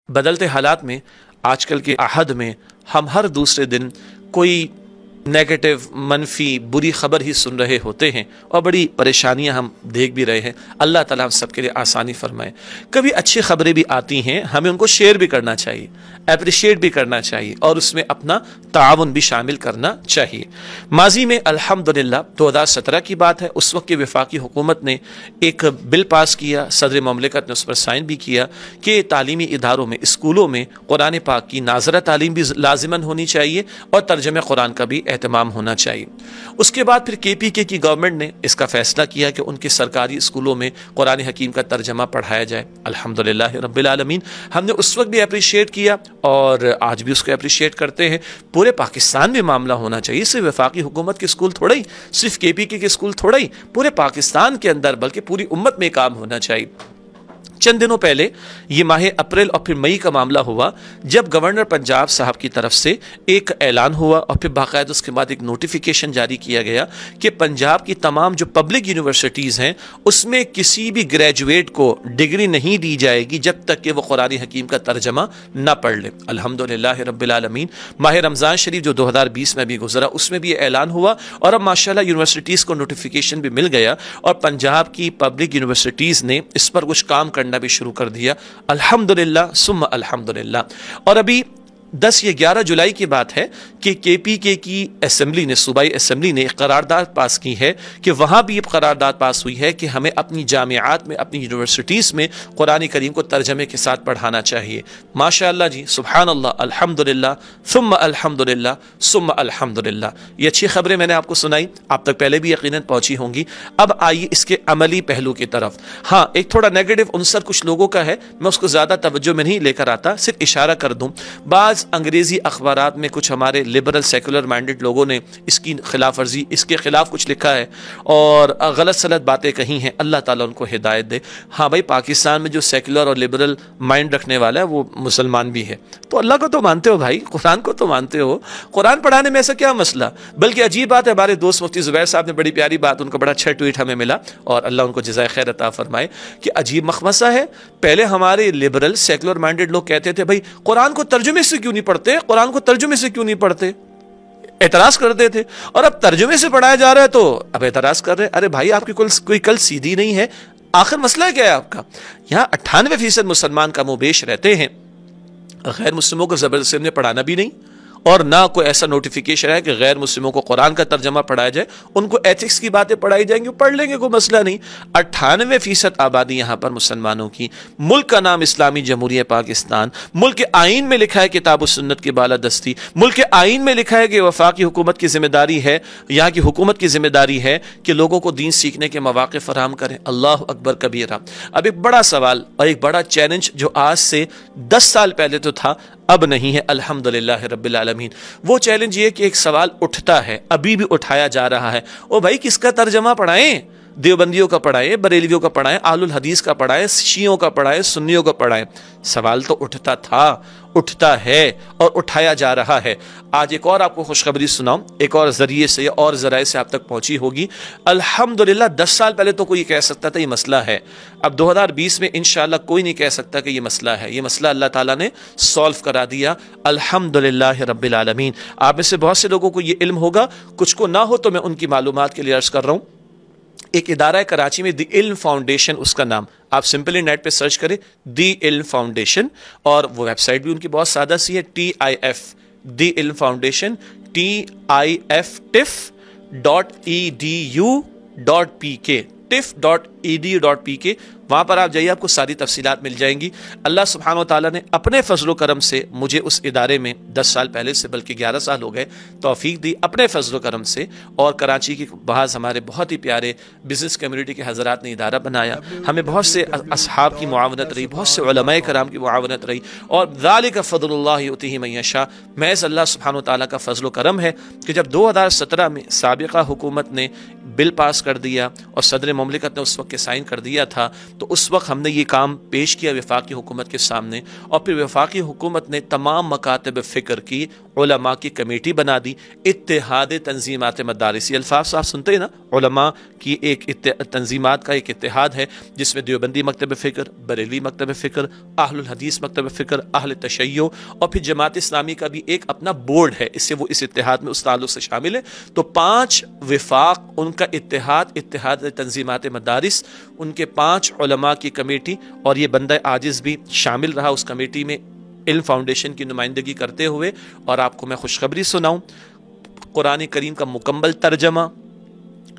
بدلتے حالات میں آج کل کے عہد میں ہم ہر دوسرے دن کوئی نیگیٹو منفی بری خبر ہی سن رہے ہوتے ہیں اور بڑی پریشانیاں ہم دیکھ بھی رہے ہیں۔ اللہ تعالیٰ ہم سب کے لیے آسانی فرمائے۔ کبھی اچھی خبریں بھی آتی ہیں، ہمیں ان کو شیئر بھی کرنا چاہیے، اپریشیٹ بھی کرنا چاہیے اور اس میں اپنا تعاون بھی شامل کرنا چاہیے۔ ماضی میں الحمدللہ 2017 کی بات ہے، اس وقت کی وفاقی حکومت نے ایک بل پاس کیا، صدر مملکت نے اس پر سائن بھی کیا کہ تعلیمی اداروں میں، اسکولوں میں قرآن پاک کی ناظرہ تعلیم بھی لازماً ہونی چاہیے اور ترجمہ قرآن کا بھی اہتمام ہونا چاہیے۔ اس کے بعد پھر KPK کی گورنمنٹ نے اس کا فیصلہ کیا کہ ان کے سرکاری اسکولوں میں قرآن حکیم کا ترجمہ پڑھایا جائے۔ الحمدللہ رب العالمین، ہم نے اس وقت بھی اپریشیٹ کیا اور آج بھی اس کو اپریشیٹ کرتے ہیں۔ پورے پاکستان میں معاملہ ہونا چاہیے، صرف وفاقی حکومت کے اسکول تھوڑا ہی، صرف KPK کے اسکول تھوڑا ہی، پورے پاکستان کے اندر بلکہ پوری امت میں کام ہونا چاہیے۔ چند دنوں پہلے یہ ماہ اپریل اور پھر مئی کا معاملہ ہوا جب گورنر پنجاب صاحب کی طرف سے ایک اعلان ہوا اور پھر باقاعدہ اس کے بعد ایک نوٹیفیکیشن جاری کیا گیا کہ پنجاب کی تمام جو پبلک یونیورسٹیز ہیں اس میں کسی بھی گریجویٹ کو ڈگری نہیں دی جائے گی جب تک کہ وہ قرآن حکیم کا ترجمہ نہ پڑھ لے۔ الحمدللہ رب العالمین، ماہ رمضان شریف جو 2020 میں بھی گزرا اس میں بھی یہ اعلان ہوا اور اب ماشاءاللہ یونیورسٹیز کو نوٹیفیکیشن بھی مل گیا اور پنجاب کی پبلک یونیورسٹیز نے اس پر کچھ کام کرنا بھی شروع کر دیا۔ الحمدللہ ثم الحمدللہ۔ اور ابھی 10 یا 11 جولائی کی بات ہے کہ KPK کی اسمبلی نے، صوبائی اسمبلی نے ایک قرارداد پاس کی ہے کہ وہاں بھی ایک قرارداد پاس ہوئی ہے کہ ہمیں اپنی جامعات میں، اپنی یونیورسٹیز میں قرآن کریم کو ترجمے کے ساتھ پڑھانا چاہیے۔ ماشاءاللہ جی، سبحان اللہ، الحمدللہ ثم الحمدللہ ثم الحمدللہ۔ یہ اچھی خبریں میں نے آپ کو سنائی، آپ تک پہلے بھی یقیناً پہنچی ہوں گی۔ اب آئیے اس کے عملی پہلو کی طرف۔ ہاں، ایک تھوڑا نیگیٹو عنصر کچھ لوگوں کا ہے، میں اس کو زیادہ توجہ میں نہیں لے کر آتا، صرف اشارہ کر دوں۔ بعض انگریزی اخبارات میں کچھ ہمارے لبرل سیکولر مائنڈڈ لوگوں نے اس کی خلاف ورزی، اس کے خلاف کچھ لکھا ہے اور غلط سلط باتیں کہی ہیں، اللہ تعالیٰ ان کو ہدایت دے۔ ہاں بھائی، پاکستان میں جو سیکولر اور لبرل مائنڈ رکھنے والا ہے وہ مسلمان بھی ہے، تو اللہ کو تو مانتے ہو بھائی، قرآن کو تو مانتے ہو، قرآن پڑھانے میں ایسا کیا مسئلہ؟ بلکہ عجیب بات ہے، ہمارے دوست مفتی زبیر صاحب نے بڑی پیاری بات، ان کو بڑا اچھا ٹویٹ ہمیں ملا اور اللہ ان کو جزائے خیر عطا فرمائے کہ عجیب مخمصہ ہے، پہلے ہمارے لبرل سیکولر مائنڈڈ لوگ کہتے تھے بھائی قرآن کو ترجمے سے کیوں نہیں پڑھتے، قرآن کو ترجمے سے کیوں نہیں پڑھتے، اعتراض کرتے تھے، اور اب ترجمے سے پڑھایا جا رہا ہے تو اب اعتراض کر رہے ہیں۔ ارے بھائی، آپ کی کوئی کل سیدھی نہیں ہے، آخر مسئلہ کیا ہے آپ کا؟ یہاں 98% مسلمان کم و بیش رہتے ہیں، غیر مسلموں کو زبردستی نے پڑھانا بھی نہیں اور نہ کوئی ایسا نوٹیفیکیشن ہے کہ غیر مسلموں کو قرآن کا ترجمہ پڑھایا جائے، ان کو ایتھکس کی باتیں پڑھائی جائیں گی، وہ پڑھ لیں گے، کوئی مسئلہ نہیں۔ 98% آبادی یہاں پر مسلمانوں کی، ملک کا نام اسلامی جمہوریہ پاکستان، ملک کے آئین میں لکھا ہے کتاب و سنت کی بالادستی، ملک کے آئین میں لکھا ہے کہ وفاقی حکومت کی ذمہ داری ہے، یہاں کی حکومت کی ذمہ داری ہے کہ لوگوں کو دین سیکھنے کے مواقع فراہم کریں۔ اللہ اکبر کبیرہ۔ اب ایک بڑا سوال اور ایک بڑا چیلنج جو آج سے 10 سال پہلے تو تھا، اب نہیں ہے، الحمدللہ رب العالمین۔ وہ چیلنج یہ کہ ایک سوال اٹھتا ہے، ابھی بھی اٹھایا جا رہا ہے، او بھائی کس کا ترجمہ پڑھائیں؟ دیوبندیوں کا پڑھائیں، بریلویوں کا پڑھائیں، اہل الحدیث کا پڑھائیں، شیعوں کا پڑھائیں، سنیوں کا پڑھائیں؟ سوال تو اٹھتا تھا، اٹھتا ہے اور اٹھایا جا رہا ہے۔ آج ایک اور آپ کو خوشخبری سناؤں، ایک اور ذریعے سے اور ذرائع سے آپ تک پہنچی ہوگی۔ الحمدللہ 10 سال پہلے تو کوئی کہہ سکتا تھا یہ مسئلہ ہے، اب 2020 میں انشاءاللہ کوئی نہیں کہہ سکتا کہ یہ مسئلہ ہے۔ یہ مسئلہ اللہ تعالیٰ نے سولف کرا دیا، الحمدللہ رب العالمین۔ آپ میں سے بہت سے لوگوں کو یہ علم ہوگا، کچھ کو نہ ہو تو میں ان کی معلومات کے لیے عرض کر رہا ہوں۔ ایک ادارہ ہے کراچی میں، دی علم فاؤنڈیشن اس کا نام، آپ سمپلی نیٹ پہ سرچ کریں دی علم فاؤنڈیشن، اور وہ ویب سائٹ بھی ان کی بہت سادہ سی ہے، TIF دی علم فاؤنڈیشن TIF.edu.pk tif.edu.pk، وہاں پر آپ جائیے، آپ کو ساری تفصیلات مل جائیں گی۔ اللہ سبحانہ و تعالیٰ نے اپنے فضل و کرم سے مجھے اس ادارے میں 10 سال پہلے سے بلکہ 11 سال ہو گئے توفیق دی، اپنے فضل و کرم سے، اور کراچی کی بعض ہمارے بہت ہی پیارے بزنس کمیونٹی کے حضرات نے ادارہ بنایا، ہمیں بہت سے اصحاب کی معاونت رہی، بہت سے علماء کرام کی معاونت رہی، اور ذالک فضل اللہ یؤتیہ من یشاء، محض اللہ سبحانہ و تعالیٰ کا فضل و کرم ہے کہ جب 2017 میں سابقہ حکومت نے بل پاس کر دیا اور صدر مملکت نے اس وقت کے سائن کر دیا تھا، تو اس وقت ہم نے یہ کام پیش کیا وفاقی حکومت کے سامنے، اور پھر وفاقی حکومت نے تمام مکاتب فکر کی، علماء کی کمیٹی بنا دی، اتحاد تنظیمات مدارس، یہ الفاظ آپ سنتے ہیں نا، علماء کی ایک تنظیمات کا ایک اتحاد ہے جس میں دیوبندی مکتب فکر، بریلوی مکتب فکر، اہل الحدیث مکتب فکر، اہل تشیع اور پھر جماعت اسلامی کا بھی ایک اپنا بورڈ ہے، اس سے وہ اس اتحاد میں اس تعلق سے شامل ہے۔ تو 5 وفاق، ان کا اتحاد تنظیمات مدارس، ان کے 5 علماء کی کمیٹی، اور یہ بندہ عاجز بھی شامل رہا اس کمیٹی میں علم فاؤنڈیشن کی نمائندگی کرتے ہوئے۔ اور آپ کو میں خوشخبری سناؤں، قرآن کریم کا مکمل ترجمہ،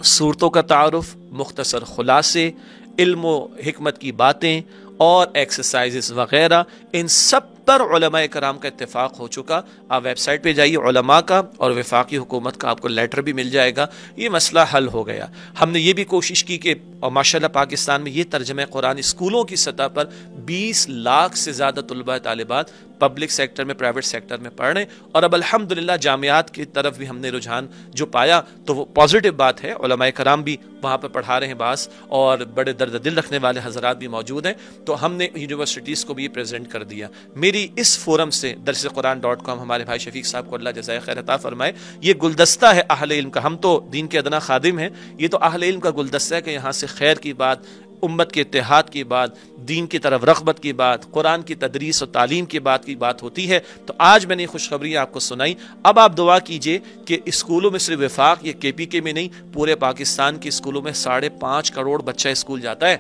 صورتوں کا تعارف، مختصر خلاصے، علم و حکمت کی باتیں اور ایکسرسائزز وغیرہ، ان سب پر علماء کرام کا اتفاق ہو چکا۔ آپ ویب سائٹ پہ جائیے، علماء کا اور وفاقی حکومت کا آپ کو لیٹر بھی مل جائے گا، یہ مسئلہ حل ہو گیا۔ ہم نے یہ بھی کوشش کی کہ اور ماشاءاللہ پاکستان میں یہ ترجمہ قرآن اسکولوں کی سطح پر 20 لاکھ سے زیادہ طلباء طالبات پبلک سیکٹر میں، پرائیویٹ سیکٹر میں پڑھ رہے ہیں، اور اب الحمدللہ جامعات کی طرف بھی ہم نے رجحان جو پایا تو وہ پازیٹیو بات ہے، علماء کرام بھی وہاں پر پڑھا رہے ہیں بعض، اور بڑے درد دل رکھنے والے حضرات بھی موجود ہیں، تو ہم نے یونیورسٹیز کو بھی یہ پریزنٹ کر دیا۔ میری اس فورم سے درسقرآن.com، ہمارے بھائی شفیق صاحب کو اللہ جزائے خیر عطا فرمائے، یہ گلدستہ ہے اہل علم کا، ہم تو دین کے ادنا خادم ہیں، یہ تو اہل علم کا گلدستہ ہے کہ یہاں سے خیر کی بات، امت کے اتحاد کی بات، دین کی طرف رغبت کی بات، قرآن کی تدریس اور تعلیم کی بات ہوتی ہے۔ تو آج میں نے خوشخبری آپ کو سنائی، اب آپ دعا کیجئے کہ اسکولوں میں صرف وفاق یہ KPK میں نہیں، پورے پاکستان کے اسکولوں میں 5.5 کروڑ بچہ اسکول جاتا ہے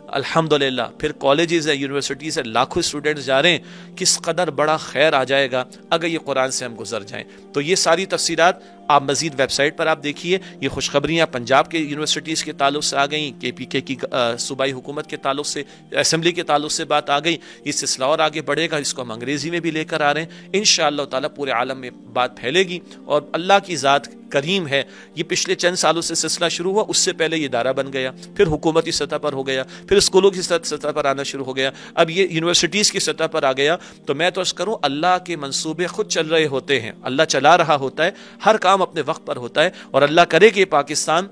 الحمدللہ، پھر کالجز ہے، یونیورسٹیز ہے، لاکھوں اسٹوڈنٹس جا رہے ہیں، کس قدر بڑا خیر آ جائے گا اگر یہ قرآن سے ہم گزر جائیں۔ تو یہ ساری تفصیلات آپ مزید ویب سائٹ پر آپ دیکھیے، یہ خوشخبریاں پنجاب کے یونیورسٹیز کے تعلق سے آ گئیں، KPK کی صوبائی حکومت کے تعلق سے، اسمبلی کے تعلق سے بات آ گئی، یہ سلسلہ اور آگے بڑھے گا، اس کو ہم انگریزی میں بھی لے کر آ رہے ہیں، انشاءاللہ تعالیٰ پورے عالم میں بات پھیلے گی، اور اللہ کی ذات کریم ہے، یہ پچھلے چند سالوں سے سلسلہ شروع ہوا، اس سے پہلے یہ ادارہ بن گیا، پھر حکومتی سطح پر ہو گیا، پھر اسکولوں کی سطح پر آنا شروع ہو گیا، اب یہ یونیورسٹیز کی سطح پر آ گیا۔ تو میں تو عرض کروں، اللہ کے منصوبے خود چل رہے ہوتے ہیں، اللہ چلا رہا ہوتا ہے، ہر کام اپنے وقت پر ہوتا ہے، اور اللہ کرے کہ پاکستان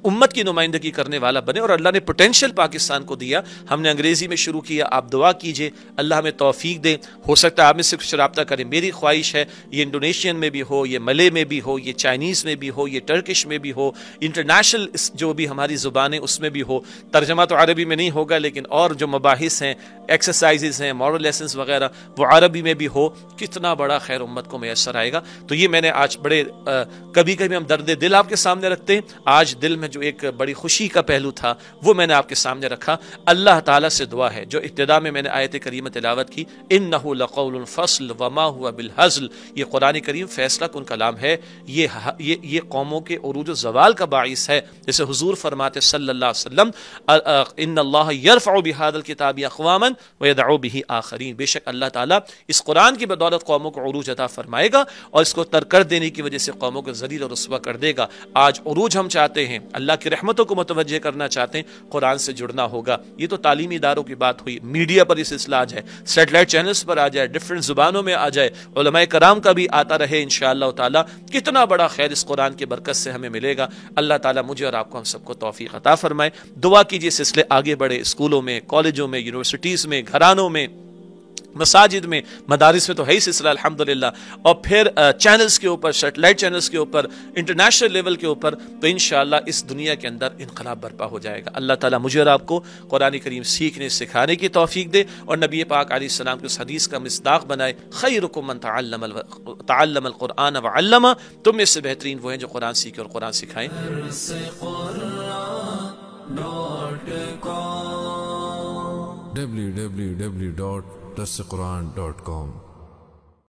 امت کی نمائندگی کرنے والا بنے، اور اللہ نے پوٹینشیل پاکستان کو دیا، ہم نے انگریزی میں شروع کیا، آپ دعا کیجئے اللہ ہمیں توفیق دے، ہو سکتا ہے آپ میں سے کچھ رابطہ کریں، میری خواہش ہے یہ انڈونیشین میں بھی ہو، یہ ملے میں بھی ہو، یہ چائنیز میں بھی ہو، یہ ٹرکش میں بھی ہو، انٹرنیشنل جو بھی ہماری زبانیں اس میں بھی ہو، ترجمہ تو عربی میں نہیں ہوگا لیکن اور جو مباحث ہیں، ایکسرسائزز ہیں، مورل لیسنز وغیرہ، وہ عربی میں بھی ہو، کتنا بڑا خیر امت کو میسر آئے گا۔ تو یہ میں نے آج بڑے کبھی کبھی ہم درد دل آپ کے سامنے رکھتے ہیں، آج دل میں جو ایک بڑی خوشی کا پہلو تھا وہ میں نے آپ کے سامنے رکھا۔ اللہ تعالیٰ سے دعا ہے، جو ابتدا میں نے آیت کریمہ تلاوت کی، انہ لقول فصل وما هو بالہزل، یہ قرآن کریم فیصلہ کن کلام ہے، یہ قوموں کے عروج و زوال کا باعث ہے، جیسے حضور فرماتے صلی اللہ علیہ وسلم، ان اللہ یرفع بہذا الکتاب اقواما ویدع بہ آخرین، بے شک اللہ تعالیٰ اس قرآن کی بدولت قوموں کو عروج عطا فرمائے گا، اور اس کو ترک کر دینے کی وجہ سے قوموں کو ذلیل اور رسوا کر دے گا۔ آج عروج ہم چاہتے ہیں، اللہ کی رحمتوں کو متوجہ کرنا چاہتے ہیں، قرآن سے جڑنا ہوگا۔ یہ تو تعلیمی اداروں کی بات ہوئی، میڈیا پر یہ سلسلہ آ جائے، سیٹلائٹ چینلز پر آ جائے، ڈیفرنٹ زبانوں میں آ جائے، علماء کرام کا بھی آتا رہے انشاءاللہ تعالی، کتنا بڑا خیر اس قرآن کی برکت سے ہمیں ملے گا۔ اللہ تعالیٰ مجھے اور آپ کو ہم سب کو توفیق عطا فرمائے۔ دعا کیجئے سلسلے آگے بڑھے، اسکولوں میں، کالجوں میں، یونیورسٹیز میں، گھرانوں میں، مساجد میں، مدارس میں تو ہے ہی سلسلہ الحمدللہ، اور پھر چینلز کے اوپر، سیٹلائٹ چینلز کے اوپر، انٹرنیشنل لیول کے اوپر، تو انشاءاللہ اس دنیا کے اندر انقلاب برپا ہو جائے گا۔ اللہ تعالیٰ مجھے اور آپ کو قرآن کریم سیکھنے سکھانے کی توفیق دے، اور نبی پاک علیہ السلام کی اس حدیث کا مصداق بنائے، خیرکم من تعلم القرآن وعلمہ، تم میں سے بہترین وہ ہیں جو قرآن سیکھیں اور قرآن سکھائیں۔ www.darsequran.com